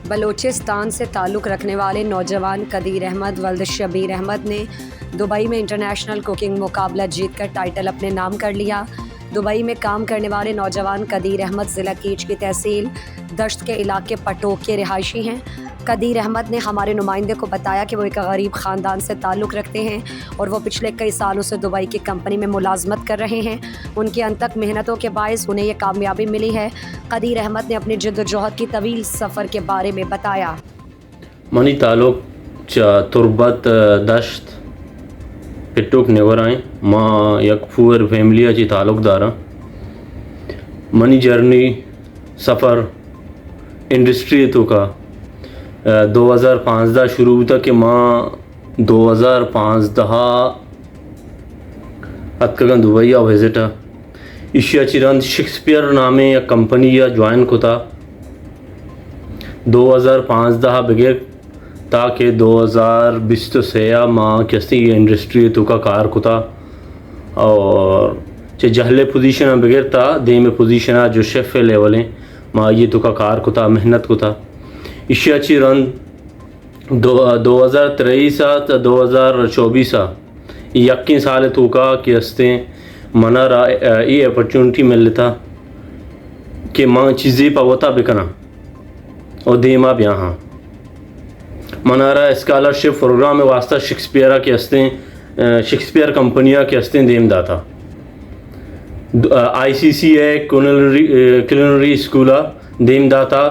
बलूचिस्तान से ताल्लुक़ रखने वाले नौजवान कदीर अहमद वल्द शबीर अहमद ने दुबई में इंटरनेशनल कुकिंग मुकाबला जीतकर टाइटल अपने नाम कर लिया। दुबई में काम करने वाले नौजवान कदीर अहमद ज़िला कीच की तहसील दश्त के इलाके पटोक के रिहायशी हैं। कदीर अहमद ने हमारे नुमाइंदे को बताया कि वो एक गरीब ख़ानदान से ताल्लुक़ रखते हैं और वो पिछले कई सालों से दुबई की कंपनी में मुलाजमत कर रहे हैं। उनकी अनथक मेहनतों के बायस उन्हें ये कामयाबी मिली है। कदीर अहमद ने अपनी जद्दोजहद की तवील सफ़र के बारे में बताया। मनी ताल्लुक तुरबत दश्त पिट्टुक नेवर आए माँ यक पूर फैमिली ची ताल्लुकदार मनी जर्नी सफ़र इंडस्ट्री तो का 2015 शुरू हुआ कि माँ 2015 अतकगन दुबई आ विजिट इशिया चिरंद शेक्सपियर नामे या कंपनी या ज्वाइन को था 2015 बगैर ताकि 2020 से या माँ कैसी इंडस्ट्री तो का कार को था और चे जहले पोजीशन बगैर था दे में पोजीशन जो शेफ लेवल हैं माँ ये तो का कार को था मेहनत को था इशियाची रन 2023 तो 2024 यक्की साल तो का कि हस्ते मना ये अपॉर्चुनिटी मिल लेता कि माँ चीज़ें पावता बिकना और देमा भी यहाँ मना रहा स्कॉलरशिप प्रोग्राम में वास्ता शेक्सपियर के हस्ते शेक्सपियर कंपनियाँ के हस्ते देम दाता ICC है कुलिनरी स्कूल देम दाता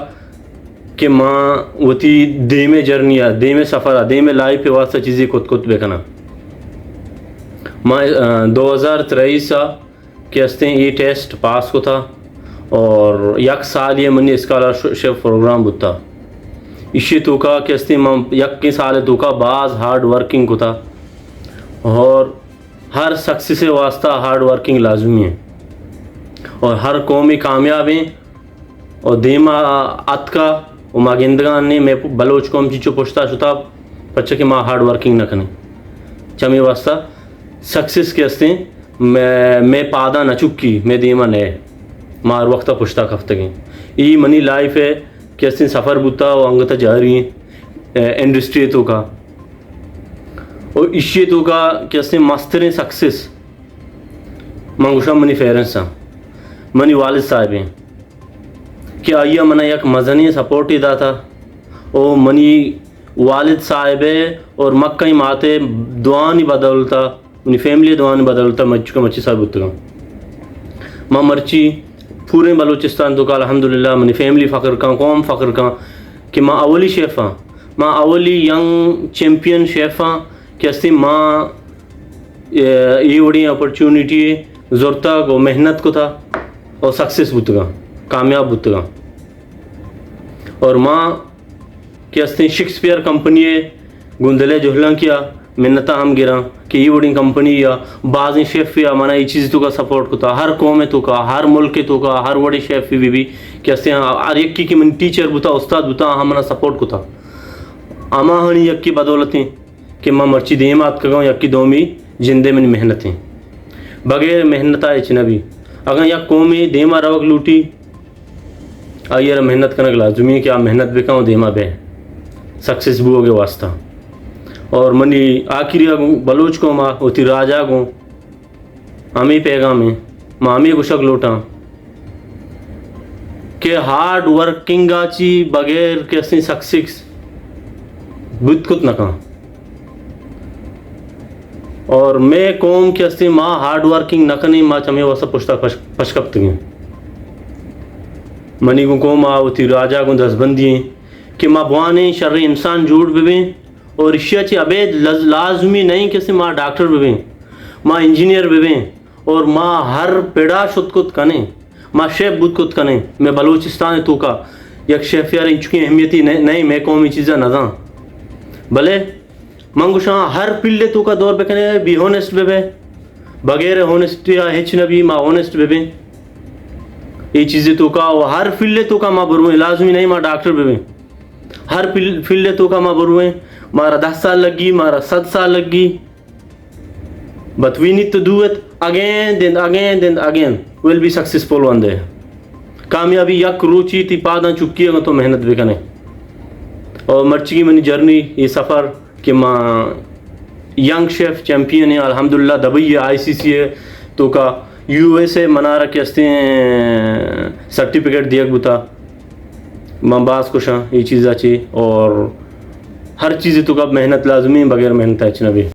कि माँ वती दे में जर्निया दे में सफ़र दे में लाइफ पे वास्ता चीज़ें कुत बेकना माँ 2023 के हस्ते ये टेस्ट पास को था और यक साल ये मनी स्कॉलरशिप प्रोग्राम बुता इसी तो का के हस्ते माँ यक के साल तो का बाज हार्ड वर्किंग को था और हर सक्सेस वास्ता हार्ड वर्किंग लाजमी है और हर कौमी कामयाब हैं और देमा अत का और माँ गेंदगान ने मैं बलोच कौम चीचो पुछता शुता बच्चे के माँ हार्ड वर्किंग न करें चमी वास्ता सक्सेस के हस्ते मैं पादा न चुकी मैं देमा ने मार वक्ता पुछता कफ्ते ये मनी लाइफ है कि हस्ते सफ़र बुता और अंगता जा रही हैं इंडस्ट्री तो का और इश्य तो का कि हस्ते मस्तरें सक्सेस मंगुशा मनी फेरेंस मनी वालिद साहब हैं कि आइया मना एक मजनी सपोर्ट ही दाता ओ मनी वालिद साहब और मक्का माते दुआनी बदलता उन्हीं फैमिली दुआनी बदलता मच्चू मच्छी साहब उत्तगा माँ मर्ची पूरे बलूचिस्तान तो का अल्हम्दुलिल्लाह मनी फैमिली फ़ख्र का कौम फ़ख्र का कि माँ अवली शेफ़ा माँ अवली यंग चैम्पियन शेफ़ा कैसे माँ ये बड़ी अपॉर्चुनिटी ज़रूरता को मेहनत को था और सक्सेस बुतगा कामयाब बुतगा और माँ के हस्ते शेक्सपियर कंपनी गुंदले जुहला किया मिन्नता हम गिरा कि ये बड़ी कंपनी या बाज़ शेफ़ या मना ये चीज़ तो का सपोर्ट को था हर कौम तो का हर मुल्क तो का हर बड़े शेफ़ भी कि हस्ते हर एक की मन टीचर बुता उस्ताद बुता हमारा सपोर्ट को था आमा हनी यक की बदौलतें कि माँ मर्ची देमात का यक की दोमी जिंदे में मेहनतें बगैर मेहनता है चिनबी अगर या कौमी देमा रवक लूटी आइए मेहनत करने के लाजमी क्या मेहनत बेकाऊँ देमा बे सक्सेस भी हो गए वास्ता और मनी आखिरी बलूच को माँ होती राजा को आमी पैगाम में मामी गुशक लूटा के हार्ड वर्किंग आची बगैर कैसी सक्सेस बुद्ध कुत न कहा और मैं कौम के हस्ती माँ हार्ड वर्किंग न करनी माँ चमे वसा पुछता पशकप्त गए मनी को कौम होती राजा को दसबंदी कि माँ बुआने शर्र इंसान जुड़ बेबे और इशिया ची अबेद लाजमी नहीं कैसे माँ डॉक्टर बेबे माँ इंजीनियर बेबे और माँ हर पेड़ा शुतकुत कने माँ शेफ बुतकुत कने मैं बलूचिस्तान तो का यक शेफ यार इन चुकी अहमियत ही नहीं मैं कौमी चीज़ें नजा भले मंगुशा हर पिल्ले तो का दौर पे कने बी होनेस्ट बेबे बगैर होनेस्ट या हिच नबी माँ होनेस्ट बेबे ये चीज़ें तो का और हर फिल्ले तो का माँ बरुए लाजमी नहीं माँ डॉक्टर बेबे हर फिल्ले तो का माँ बरुए मारा 10 साल लगी मारा 7 साल लगी but we need to do it again then again will be successful one day कामयाबी यक रुचि ती पादा चुकी है तो मेहनत भी कने और मर्ची की मनी जर्नी ये सफ़र कि माँ यंग शेफ़ चैम्पियन है अल्हम्दुलिल्लाह दबई है ICC है तो का USA मना रखे हस्ते सर्टिफिकेट दिया बुता माँ बास कुछ ये चीज़ अच्छी और हर चीज़ तो का मेहनत लाजमी बगैर मेहनत है भी